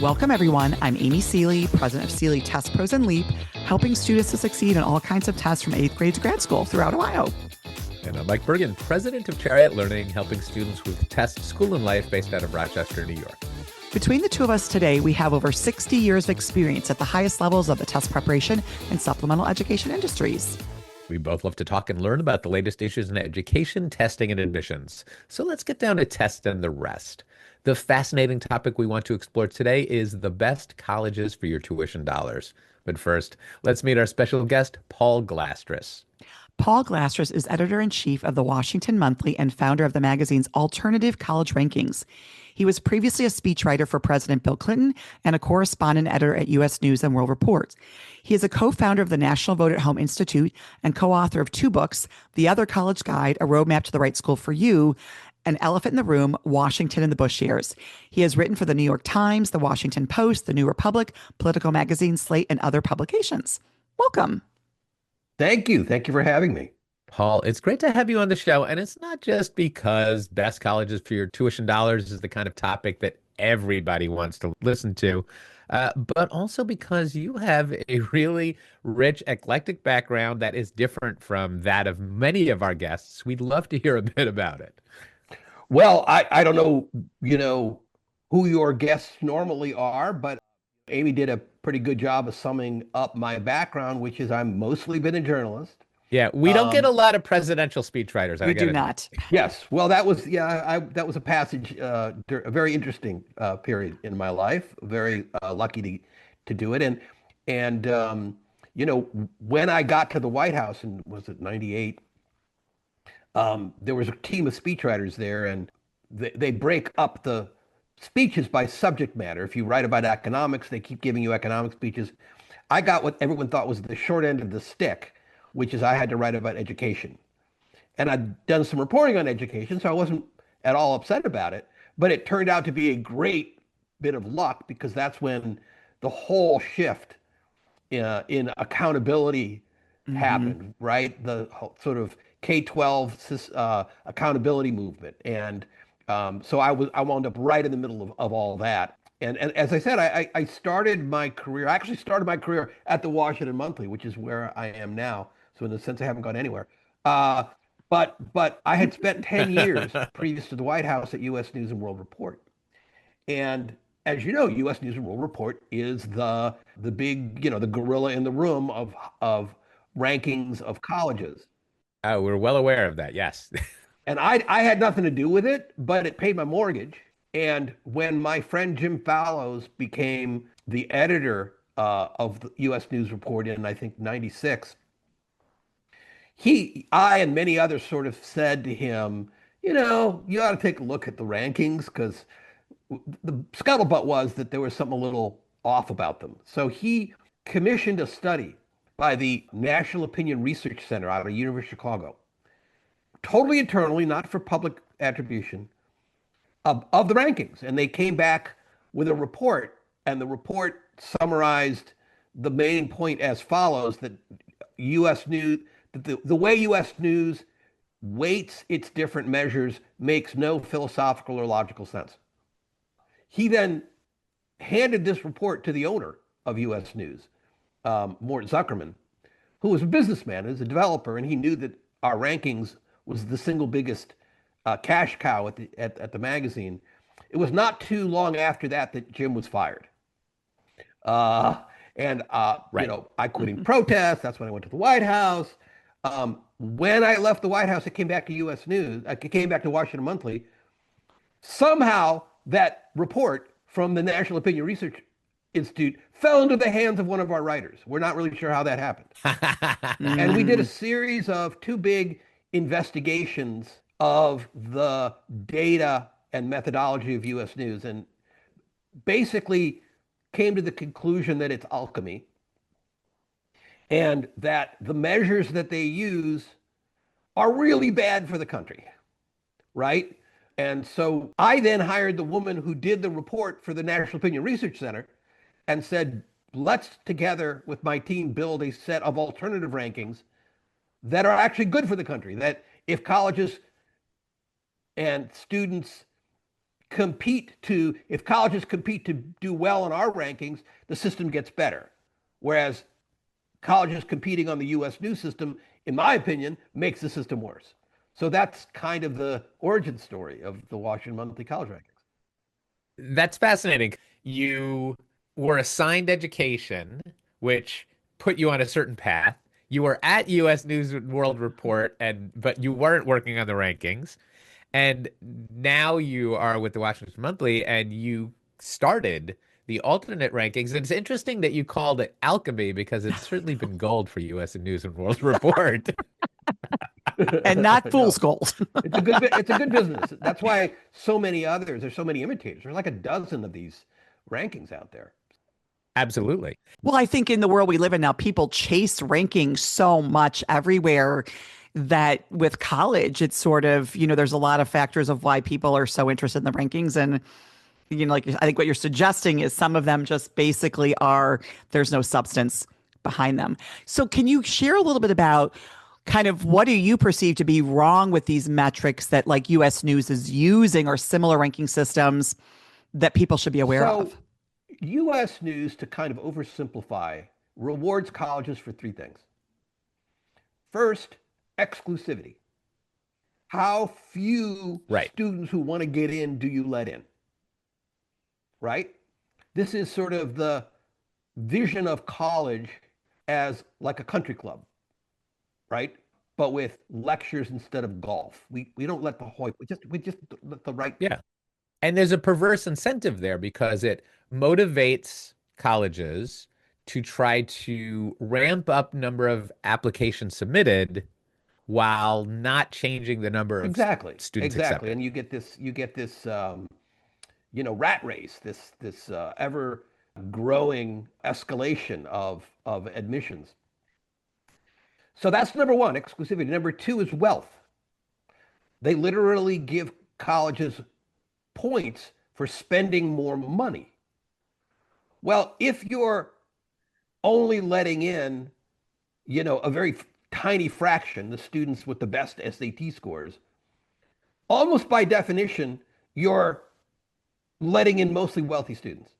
Welcome, everyone. I'm Amy Seeley, president of Seeley Test Pros and Leap, helping students to succeed in all kinds of tests from 8th grade to grad school throughout Ohio. And I'm Mike Bergen, president of Chariot Learning, helping students with test, school, and life based out of Rochester, New York. Between the two of us today, we have over 60 years of experience at the highest levels of the test preparation and supplemental education industries. We both love to talk and learn about the latest issues in education, testing, and admissions. So let's get down to tests and the rest. The fascinating topic we want to explore today is the best colleges for your tuition dollars. But first, let's meet our special guest, Paul Glastris. Paul Glastris is editor-in-chief of the Washington Monthly and founder of the magazine's Alternative College Rankings. He was previously a speechwriter for President Bill Clinton and a correspondent editor at U.S. News and World Report. He is a co-founder of the National Vote at Home Institute and co-author of two books, The Other College Guide, A Roadmap to the Right School for You, An Elephant in the Room, Washington in the Bush Years. He has written for the New York Times, the Washington Post, the New Republic, Politico Magazine, Slate, and other publications. Welcome. Thank you. Thank you for having me. Paul, it's great to have you on the show. And it's not just because best colleges for your tuition dollars is the kind of topic that everybody wants to listen to, but also because you have a really rich, eclectic background that is different from that of many of our guests. We'd love to hear a bit about it. Well, I don't know, who your guests normally are, but Amy did a pretty good job of summing up my background, which is I'm mostly been a journalist. Yeah, we don't get a lot of presidential speechwriters. We do not. Yes. Well, that was a passage, a very interesting period in my life. Very lucky to do it. And when I got to the White House, and was it 98? There was a team of speechwriters there, and they break up the speeches by subject matter. If you write about economics, they keep giving you economic speeches. I got what everyone thought was the short end of the stick, which is I had to write about education. And I'd done some reporting on education, so I wasn't at all upset about it. But it turned out to be a great bit of luck, because that's when the whole shift in accountability happened, right? The sort of K-12 accountability movement. And so I wound up right in the middle of all that. And as I said, I started my career, I actually started my career at the Washington Monthly, which is where I am now. So in a sense, I haven't gone anywhere. But I had spent 10 years previous to the White House at U.S. News and World Report. And as you know, U.S. News and World Report is the big, the gorilla in the room of rankings of colleges. Oh, we're well aware of that, yes. And I had nothing to do with it, but it paid my mortgage. And when my friend Jim Fallows became the editor of the U.S. News Report in, I think, 96, I and many others sort of said to him, you ought to take a look at the rankings, because the scuttlebutt was that there was something a little off about them. So he commissioned a study by the National Opinion Research Center out of the University of Chicago, totally internally, not for public attribution, of the rankings. And they came back with a report, and the report summarized the main point as follows: that U.S. News, the way U.S. News weights its different measures makes no philosophical or logical sense. He then handed this report to the owner of U.S. News, Mort Zuckerman, who was a businessman, is a developer, and he knew that our rankings was the single biggest cash cow at the magazine. It was not too long after that Jim was fired. Right. I quit in protest. That's when I went to the White House. When I left the White House, I came back to U.S. News. I came back to Washington Monthly. Somehow that report from the National Opinion Research Institute fell into the hands of one of our writers. We're not really sure how that happened. And we did a series of two big investigations of the data and methodology of U.S. News, and basically came to the conclusion that it's alchemy, and that the measures that they use are really bad for the country, right? And so I then hired the woman who did the report for the National Opinion Research Center and said, let's together with my team build a set of alternative rankings that are actually good for the country, that if colleges and students if colleges compete to do well in our rankings, the system gets better. Whereas colleges competing on the U.S. news system, in my opinion, makes the system worse. So that's kind of the origin story of the Washington Monthly College Rankings. That's fascinating. You were assigned education, which put you on a certain path. You were at U.S. News and World Report, but you weren't working on the rankings. And now you are with the Washington Monthly, and you started the alternate rankings. And it's interesting that you called it alchemy because it's certainly been gold for U.S. News and World Report. And not fool's gold. It's a good business. That's why there's so many imitators. There's like a dozen of these rankings out there. Absolutely. Well, I think in the world we live in now, people chase rankings so much everywhere that with college, it's sort of, there's a lot of factors of why people are so interested in the rankings. And, like I think what you're suggesting is some of them just basically there's no substance behind them. So can you share a little bit about kind of what do you perceive to be wrong with these metrics that like U.S. News is using or similar ranking systems that people should be aware of? U.S. News, to kind of oversimplify, rewards colleges for three things. First, exclusivity. How few students who want to get in do you let in? Right? This is sort of the vision of college as like a country club, right? But with lectures instead of golf. We don't let the hoi, we just let the right. Yeah. And there's a perverse incentive there because it motivates colleges to try to ramp up number of applications submitted while not changing the number of students accepted. And you get this rat race, this ever growing escalation of admissions. So that's number one, exclusivity. Number two is wealth. They literally give colleges points for spending more money. Well, if you're only letting in, a very tiny fraction, the students with the best SAT scores, almost by definition, you're letting in mostly wealthy students,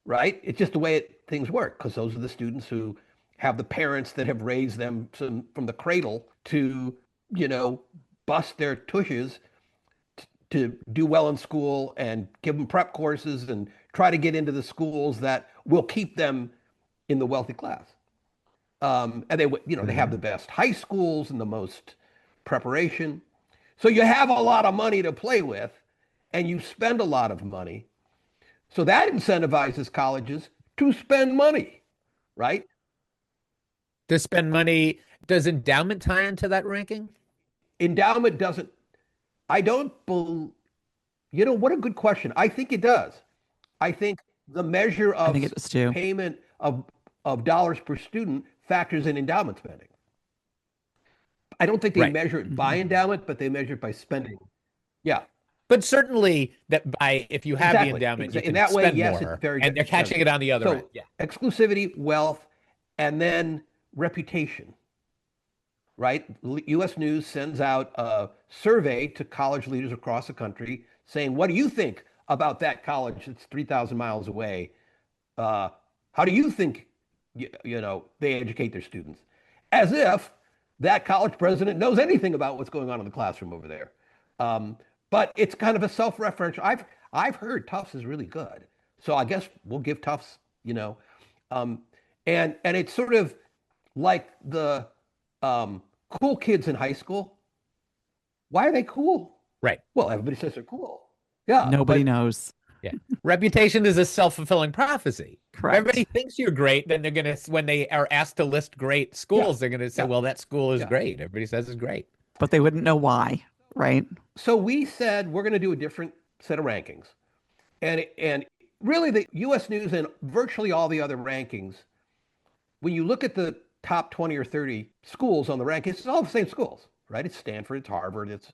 right? It's just the way things work, because those are the students who have the parents that have raised them from the cradle to, bust their tushes to do well in school and give them prep courses and try to get into the schools that will keep them in the wealthy class. And they have the best high schools and the most preparation. So you have a lot of money to play with and you spend a lot of money. So that incentivizes colleges to spend money, right? To spend money. Does endowment tie into that ranking? Endowment doesn't. I don't believe, what a good question. I think it does. I think the measure of payment of dollars per student factors in endowment spending. I don't think they measure it by endowment, but they measure it by spending. Yeah. But certainly if you have the endowment, you can spend more, it's very and they're catching it on the other end. Yeah. Exclusivity, wealth, and then reputation. Right? U.S. News sends out a survey to college leaders across the country saying, what do you think about that college that's 3,000 miles away? How do you think, they educate their students? As if that college president knows anything about what's going on in the classroom over there. But it's kind of a self-referential. I've heard Tufts is really good. So I guess we'll give Tufts, and it's sort of like the cool kids in high school. Why are they cool? Right. Well, everybody says they're cool. Yeah. Nobody knows. Yeah. Reputation is a self-fulfilling prophecy. Correct. Everybody thinks you're great. Then they're going to, when they are asked to list great schools, they're going to say, well, that school is great. Everybody says it's great. But they wouldn't know why, right? So we said, we're going to do a different set of rankings. And really the U.S. News and virtually all the other rankings, when you look at the top 20 or 30 schools on the rankings, it's all the same schools, right? It's Stanford, it's Harvard, it's,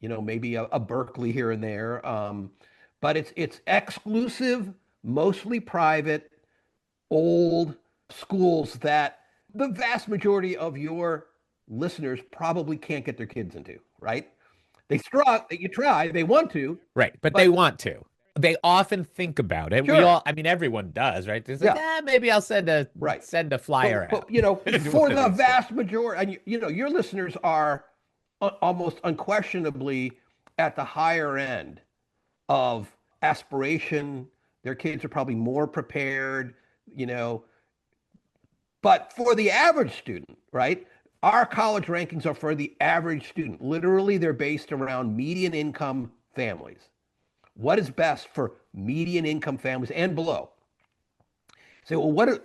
maybe a Berkeley here and there. But it's exclusive, mostly private, old schools that the vast majority of your listeners probably can't get their kids into, right? You try, they want to, Right. But they but want to. They often think about it. We sure, all, I mean, everyone does, right? It's like, yeah, maybe I'll right. send a flyer But out to for one of the these things. vast majority, and your listeners are almost unquestionably at the higher end of aspiration. Their kids are probably more prepared, you know. But for the average student, right? Our college rankings are for the average student. Literally, they're based around median income families. What is best for median income families and below? Say, well,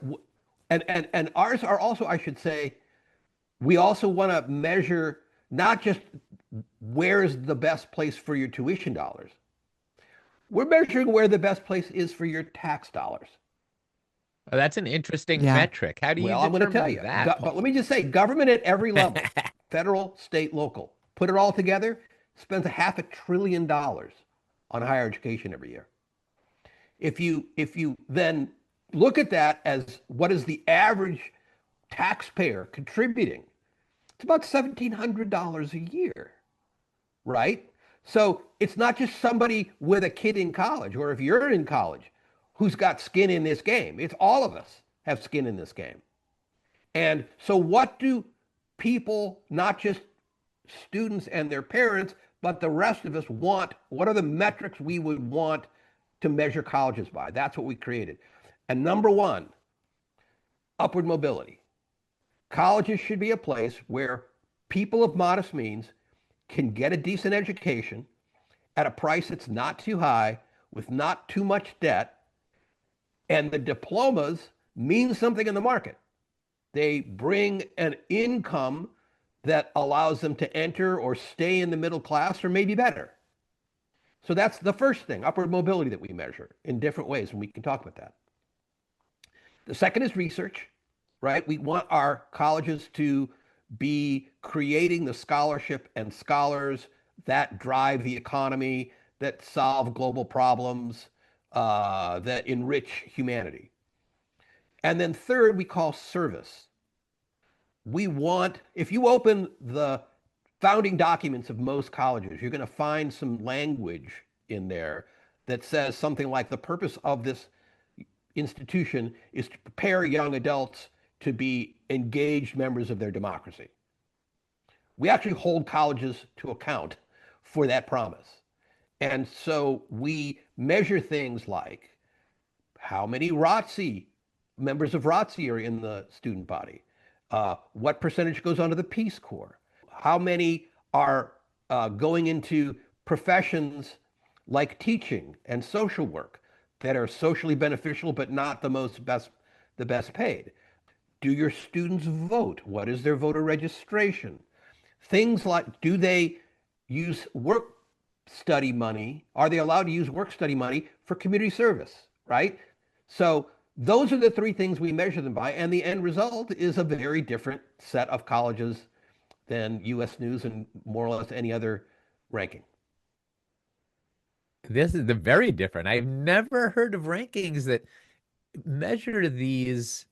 and ours are also, I should say, we also want to measure not just where is the best place for your tuition dollars. We're measuring where the best place is for your tax dollars. Oh, that's an interesting Yeah. metric. How do you Well, I'm going to tell determine you, that, but let Paul? me just say, government at every level, federal, state, local, put it all together, spends a $500 billion on higher education every year. If you then look at that as what is the average taxpayer contributing, it's about $1,700 a year, right? So it's not just somebody with a kid in college, or if you're in college, who's got skin in this game. It's all of us have skin in this game. And so, what do people, not just students and their parents, but the rest of us want? What are the metrics we would want to measure colleges by? That's what we created. And number one, upward mobility. Colleges should be a place where people of modest means can get a decent education at a price that's not too high, with not too much debt, and the diplomas mean something in the market. They bring an income that allows them to enter or stay in the middle class or maybe better. So that's the first thing, upward mobility, that we measure in different ways, and we can talk about that. The second is research, right? We want our colleges to be creating the scholarship and scholars that drive the economy, that solve global problems, that enrich humanity. And then third, we call service. We want, if you open the founding documents of most colleges, you're going to find some language in there that says something like the purpose of this institution is to prepare young adults to be engaged members of their democracy. We actually hold colleges to account for that promise. And so we measure things like how many ROTC members of ROTC are in the student body, what percentage goes onto the Peace Corps, how many are going into professions like teaching and social work that are socially beneficial but not the best paid. Do your students vote? What is their voter registration? Things like, do they use work study money? Are they allowed to use work study money for community service, right? So those are the three things we measure them by, and the end result is a very different set of colleges than U.S. News and more or less any other ranking. This is the very different. I've never heard of rankings that measure these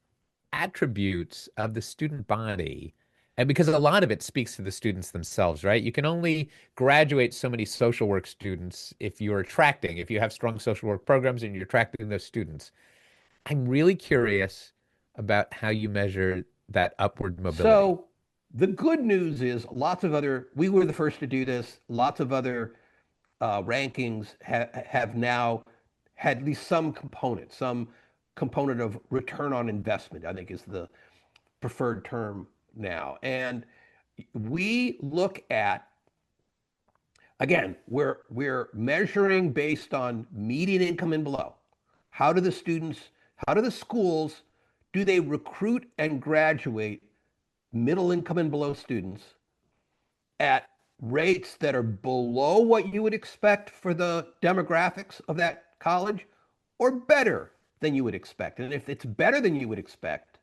attributes of the student body. And because a lot of it speaks to the students themselves, right? You can only graduate so many social work students if if you have strong social work programs and you're attracting those students. I'm really curious about how you measure that upward mobility. So the good news is we were the first to do this. Lots of other rankings have now had at least some component of return on investment, I think is the preferred term now. And we look at, again, we're measuring based on median income and below. How do the schools, do they recruit and graduate middle income and below students at rates that are below what you would expect for the demographics of that college, or better than you would expect? And if it's better than you would expect,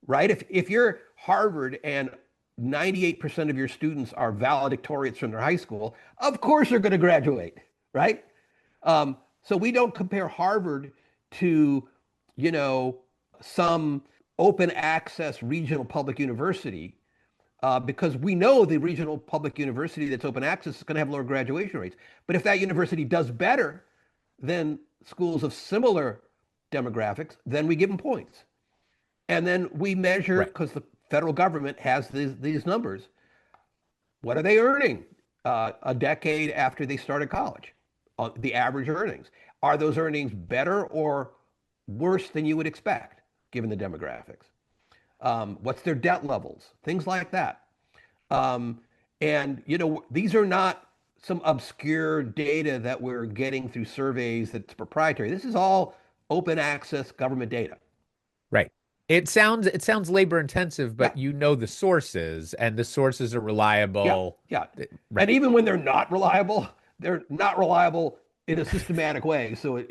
right? If you're Harvard and 98% of your students are valedictorians from their high school, of course they're going to graduate, right? So we don't compare Harvard to, some open access regional public university. because we know the regional public university that's open access is going to have lower graduation rates. But if that university does better than schools of similar demographics, then we give them points. And then we measure, Right. because the federal government has these numbers, what are they earning a decade after they started college? The average earnings. Are those earnings better or worse than you would expect, given the demographics? What's their debt levels? Things like that. And, these are not some obscure data that we're getting through surveys that's proprietary. This is all open access government data. Right. It sounds labor intensive, Yeah. but you know the sources, and the sources are Yeah. reliable. Yeah. Right. And even when they're not reliable in a systematic way. So,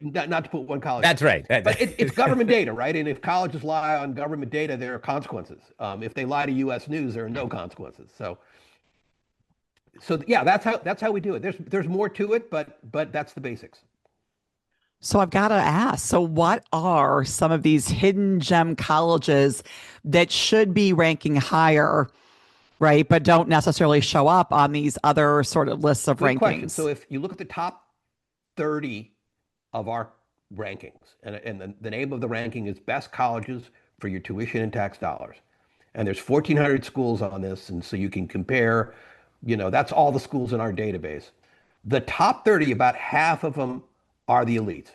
not to put one college. That's right. But it's government data, right? And if colleges lie on government data, there are consequences. If they lie to U.S. News, there are no consequences. So yeah, that's how we do it. There's more to it, but that's the basics. So I've got to ask, so what are some of these hidden gem colleges that should be ranking higher, right, but don't necessarily show up on these other sort of lists of Good rankings? question. So if you look at the top 30 of our rankings, and the name of the ranking is Best Colleges for Your Tuition and Tax Dollars. And there's 1,400 schools on this, and so you can compare, that's all the schools in our database. The top 30, about half of them are the elites.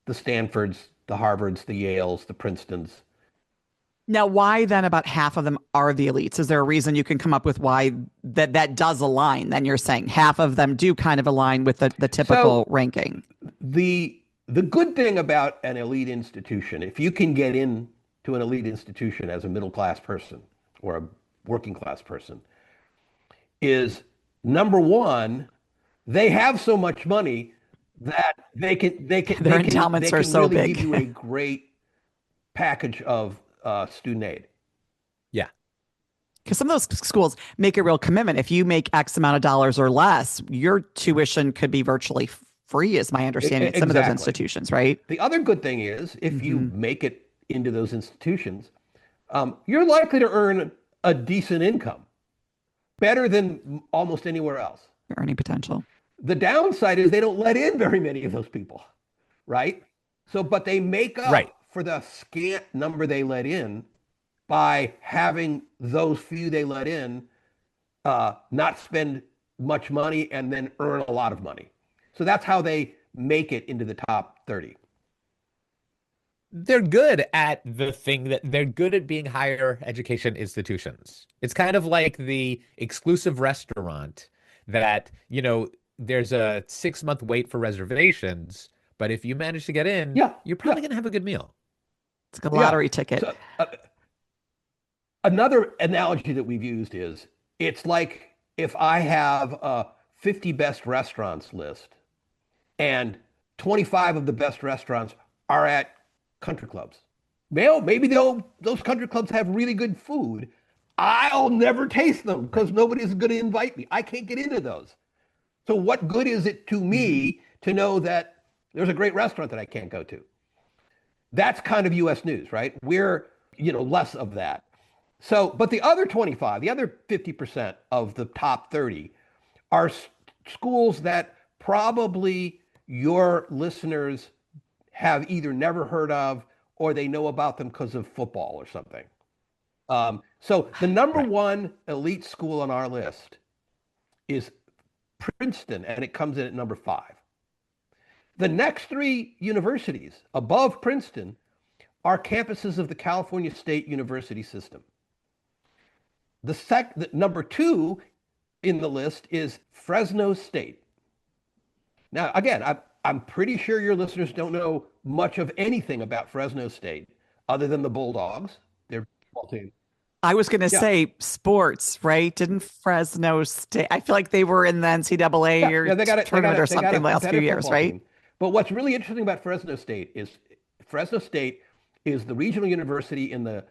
The Stanfords, the Harvards, the Yales, the Princetons. Now, why then about half of them are the elites? Is there a reason you can come up with why that does align? Then you're saying half of them do kind of align with the typical ranking. The good thing about an elite institution, if you can get in to an elite institution as a middle class person or a working class person, is number one, they have so much money that Their endowments are so really big. give you a great package of student aid. Yeah. Because some of those schools make a real commitment. If you make X amount of dollars or less, your tuition could be virtually free, is my understanding, at some of those institutions, right? The other good thing is, if you make it into those institutions, you're likely to earn a decent income, better than almost anywhere else. Earning potential. The downside is they don't let in very many of those people, right? So, but they make up for the scant number they let in by having those few they let in not spend much money and then earn a lot of money. So that's how they make it into the top 30. They're good at the thing that they're good at, being higher education institutions. It's kind of like the exclusive restaurant that, there's a 6-month wait for reservations, but if you manage to get in, you're probably going to have a good meal. It's like a lottery ticket. So, another analogy that we've used is, it's like if I have a 50 best restaurants list and 25 of the best restaurants are at country clubs. Well, maybe those country clubs have really good food. I'll never taste them because nobody's going to invite me. I can't get into those. So what good is it to me to know that there's a great restaurant that I can't go to? That's kind of U.S. News, right? We're, less of that. So, but the other 25, the other 50% of the top 30 are schools that probably your listeners have either never heard of or they know about them because of football or something. So the number one elite school on our list is Princeton, and it comes in at number 5. The next 3 universities above Princeton are campuses of the California State University system. The number 2 in the list is Fresno State. Now, again, I'm pretty sure your listeners don't know much of anything about Fresno State other than the Bulldogs, their football team. I was going to say sports, right? Didn't Fresno State? I feel like they were in the NCAA tournament or something the last few years, right? Team. But what's really interesting about Fresno State is the regional university in the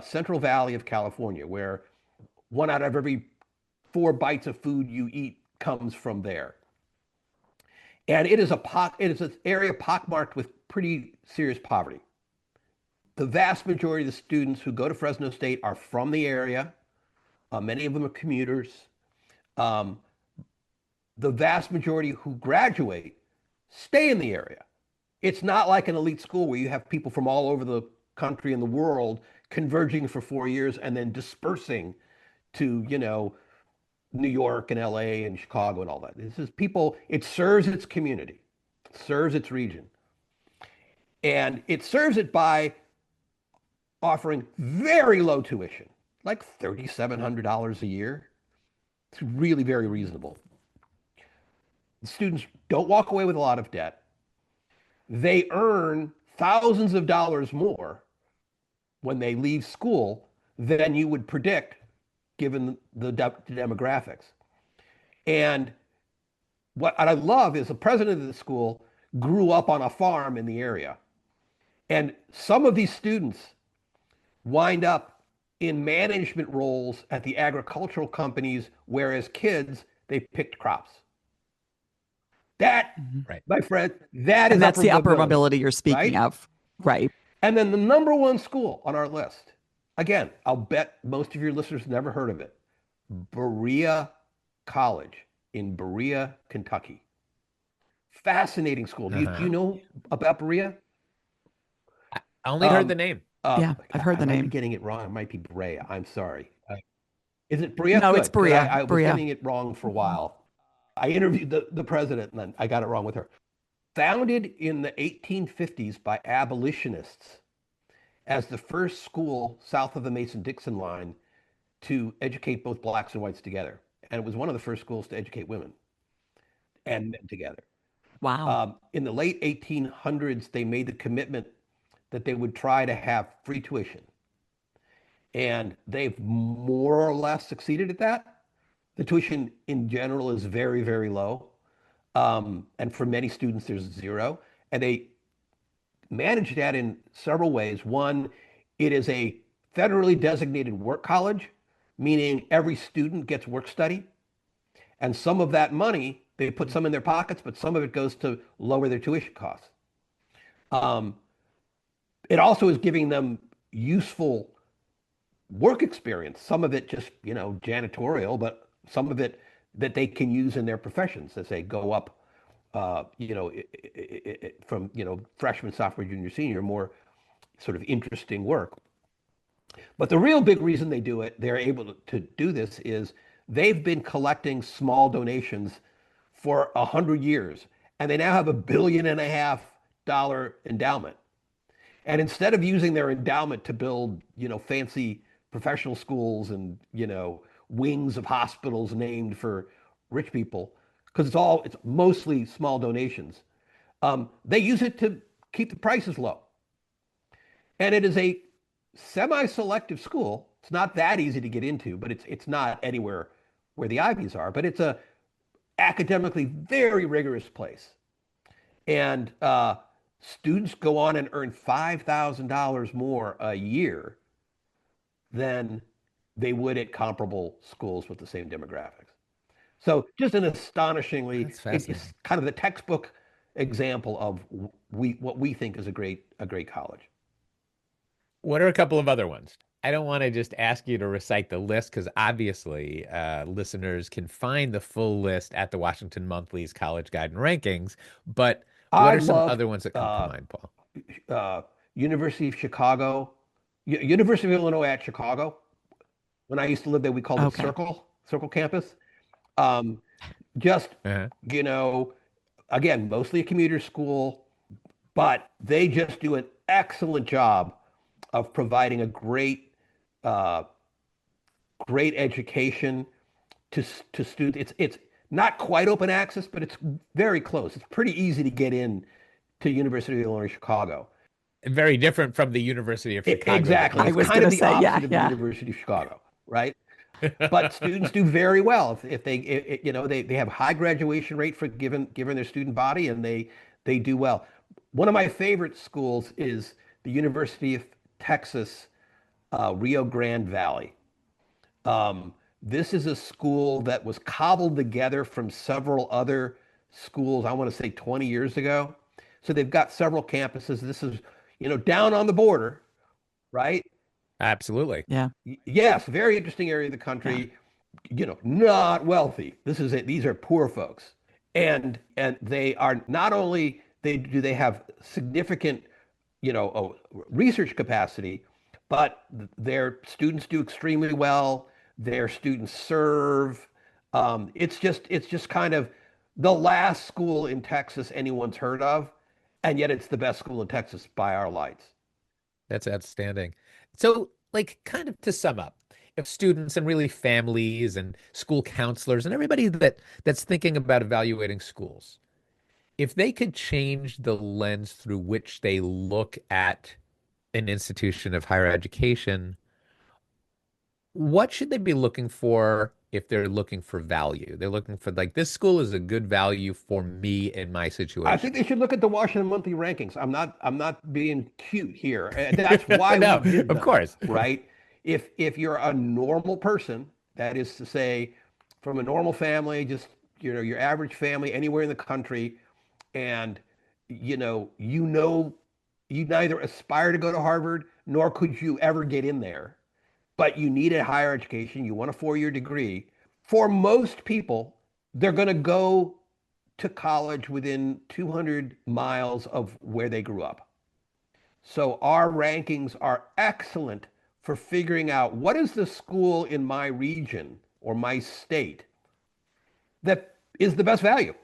Central Valley of California, where 1 out of every 4 bites of food you eat comes from there. And it is an area pockmarked with pretty serious poverty. The vast majority of the students who go to Fresno State are from the area. Many of them are commuters. Um, the vast majority who graduate stay in the area. It's not like an elite school where you have people from all over the country and the world converging for 4 years and then dispersing to, New York and LA and Chicago and all that. This is people, it serves its community, serves its region. And it serves it by offering very low tuition, like $3,700 a year. It's really very reasonable. The students don't walk away with a lot of debt. They earn thousands of dollars more when they leave school than you would predict given the demographics. And what I love is the president of the school grew up on a farm in the area. And some of these students wind up in management roles at the agricultural companies, whereas kids, they picked crops. That, right, my friend, that's the upper mobility you're speaking of. Right. And then the number one school on our list, again, I'll bet most of your listeners never heard of it, Berea College in Berea, Kentucky. Fascinating school. Do you know about Berea? I only heard the name. Yeah, I've heard the name. I might be getting it wrong. It might be Berea. I'm sorry. Is it Berea? No, Good. it's Berea. I was getting it wrong for a while. I interviewed the president and then I got it wrong with her. Founded in the 1850s by abolitionists as the first school south of the Mason-Dixon line to educate both blacks and whites together. And it was one of the first schools to educate women and men together. Wow. In the late 1800s, they made the commitment that they would try to have free tuition. And they've more or less succeeded at that. The tuition in general is very, very low. And for many students, there's zero. And they manage that in several ways. One, it is a federally designated work college, meaning every student gets work study. And some of that money, they put some in their pockets, but some of it goes to lower their tuition costs. It also is giving them useful work experience. Some of it just, janitorial, but some of it that they can use in their professions as they go up, from, freshman, sophomore, junior, senior, more sort of interesting work. But the real big reason they're able to do this is they've been collecting small donations for 100 years, and they now have $1.5 billion endowment. And instead of using their endowment to build, fancy professional schools and, wings of hospitals named for rich people, because it's mostly small donations, they use it to keep the prices low. And it is a semi-selective school. It's not that easy to get into, but it's not anywhere where the Ivies are, but it's a academically very rigorous place. And students go on and earn $5,000 more a year than they would at comparable schools with the same demographics. So just an astonishingly, it's kind of the textbook example of what we think is a great college. What are a couple of other ones? I don't want to just ask you to recite the list because obviously listeners can find the full list at the Washington Monthly's College Guide and Rankings, but what are some other ones that come to mind, Paul? University of Chicago, University of Illinois at Chicago. When I used to live there, we called it Circle Campus. Again, mostly a commuter school, but they just do an excellent job of providing a great education to students. It's not quite open access, but it's very close. It's pretty easy to get in to University of Illinois Chicago. Very different from the University of Chicago. Exactly. It's kind of the opposite of the University of Chicago, right? But students do very well if they have high graduation rate for given their student body, and they do well. One of my favorite schools is the University of Texas, Rio Grande Valley. This is a school that was cobbled together from several other schools, I want to say 20 years ago. So they've got several campuses. This is, down on the border right? Absolutely. Yeah. Yes, very interesting area of the Yeah. country, not wealthy. This is it. These are poor folks. And they are not only they have significant, research capacity, but their students do extremely well. Their students serve. It's just kind of the last school in Texas anyone's heard of, and yet it's the best school in Texas by our lights. That's outstanding. So, like, kind of to sum up, if students and really families and school counselors and everybody that's thinking about evaluating schools, if they could change the lens through which they look at an institution of higher education, what should they be looking for if they're looking for value? They're looking for like this school is a good value for me in my I think situation. they should look at the Washington Monthly rankings. I'm not being cute here. And that's why we No, did of them, course. right? If you're a normal person, that is to say, from a normal family, just your average family anywhere in the country, and you neither aspire to go to Harvard nor could you ever get in there, but you need a higher education, you want a 4-year degree. For most people, they're going to go to college within 200 miles of where they grew up. So our rankings are excellent for figuring out what is the school in my region or my state that is the best value.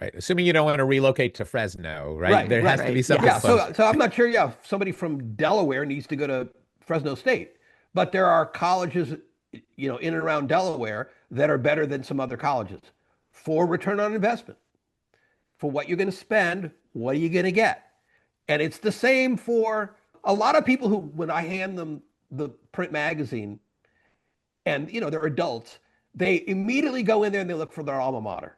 Right. Assuming you don't want to relocate to Fresno, right? Right, There has right. to be Right. something Yeah, Yes. close. so I'm not sure, yeah, if somebody from Delaware needs to go to Fresno State, but there are colleges, in and around Delaware that are better than some other colleges for return on investment. For what you're going to spend, what are you going to get? And it's the same for a lot of people who, when I hand them the print magazine and, they're adults, they immediately go in there and they look for their alma mater,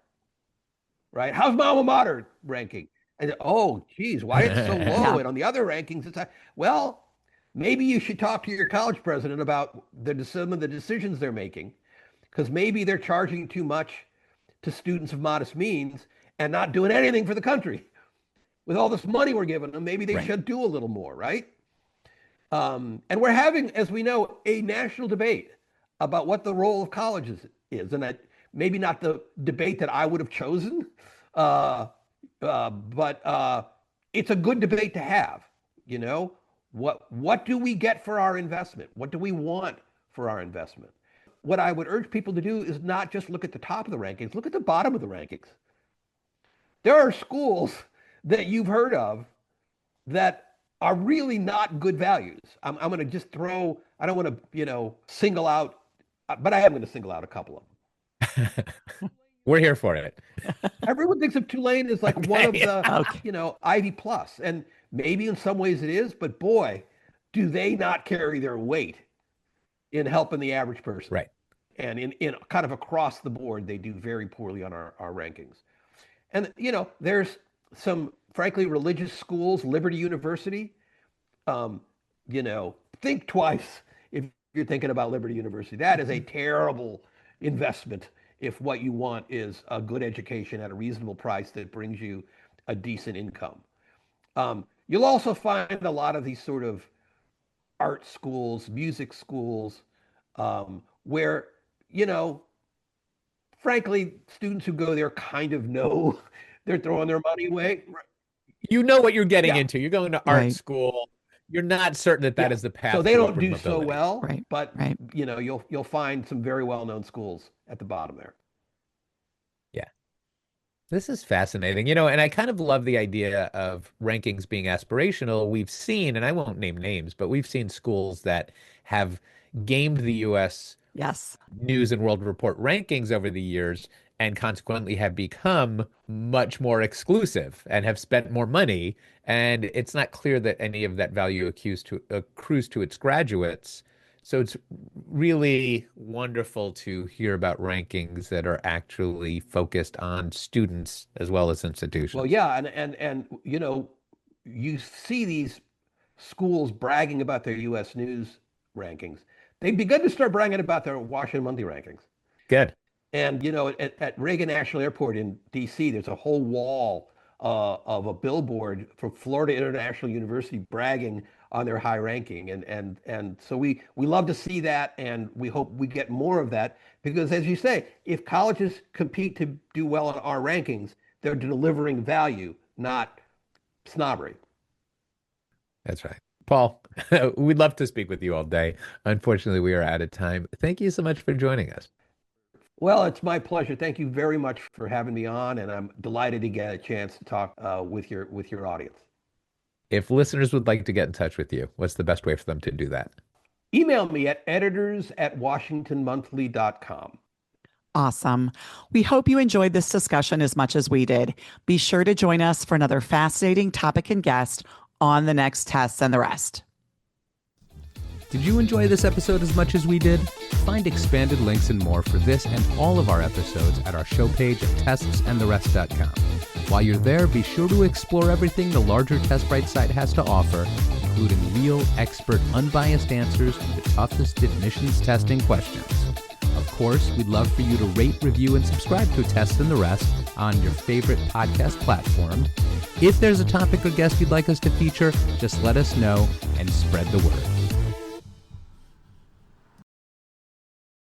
right? How's my alma mater ranking? And oh, geez, why it's so low? Yeah. And on the other rankings, it's like, well, maybe you should talk to your college president about some of the decisions they're making, because maybe they're charging too much to students of modest means and not doing anything for the country. With all this money we're giving them, maybe they Right. should do a little more, right? And we're having, as we know, a national debate about what the role of colleges is, and that maybe not the debate that I would have chosen, uh, but it's a good debate to have. You know, what do we get for our investment? What do we want for our investment? What I would urge people to do is not just look at the top of the rankings, look at the bottom of the rankings. There are schools that you've heard of that are really not good values. I'm going to just throw, I don't want to, single out, but I am going to single out a couple of them. We're here for it. Everyone thinks of Tulane as like one of Okay. the, Okay. Ivy Plus, and maybe in some ways it is, but boy, do they not carry their weight in helping the average person. Right. And in kind of across the board, they do very poorly on our rankings. And, there's some, frankly, religious schools, Liberty University, um, think twice if you're thinking about Liberty University. That is a terrible investment if what you want is a good education at a reasonable price that brings you a decent income. You'll also find a lot of these sort of art schools, music schools, where, frankly, students who go there kind of know they're throwing their money away. You know what you're getting Yeah, into. You're going to art Right. school. You're not certain that that yeah. is the So path they to don't upward do so mobility. well, Right. but Right. you'll find some very well-known schools at the bottom there. Yeah. This is fascinating. And I kind of love the idea of rankings being aspirational. We've seen, and I won't name names, but we've seen schools that have gamed the US Yes. News and World Report rankings over the years and consequently have become much more exclusive and have spent more money. And it's not clear that any of that value accrues to its graduates. So it's really wonderful to hear about rankings that are actually focused on students as well as Well, institutions. yeah, and you see these schools bragging about their U.S. News rankings. They've begun to start bragging about their Washington Monthly rankings. Good. And at Reagan National Airport in D.C., there's a whole wall of a billboard for Florida International University bragging on their high ranking. And so we love to see that, and we hope we get more of that, because as you say, if colleges compete to do well in our rankings, they're delivering value, not snobbery. That's right. Paul, we'd love to speak with you all day. Unfortunately, we are out of time. Thank you so much for joining us. Well, it's my pleasure. Thank you very much for having me on, and I'm delighted to get a chance to talk with your audience. If listeners would like to get in touch with you, what's the best way for them to do that? Email me at editors@washingtonmonthly.com. Awesome. We hope you enjoyed this discussion as much as we did. Be sure to join us for another fascinating topic and guest on the next Tests and the Rest. Did you enjoy this episode as much as we did? Find expanded links and more for this and all of our episodes at our show page at testsandtherest.com. While you're there, be sure to explore everything the larger TestBright site has to offer, including real, expert, unbiased answers to the toughest admissions testing questions. Of course, we'd love for you to rate, review, and subscribe to Test and the Rest on your favorite podcast platform. If there's a topic or guest you'd like us to feature, just let us know and spread the word.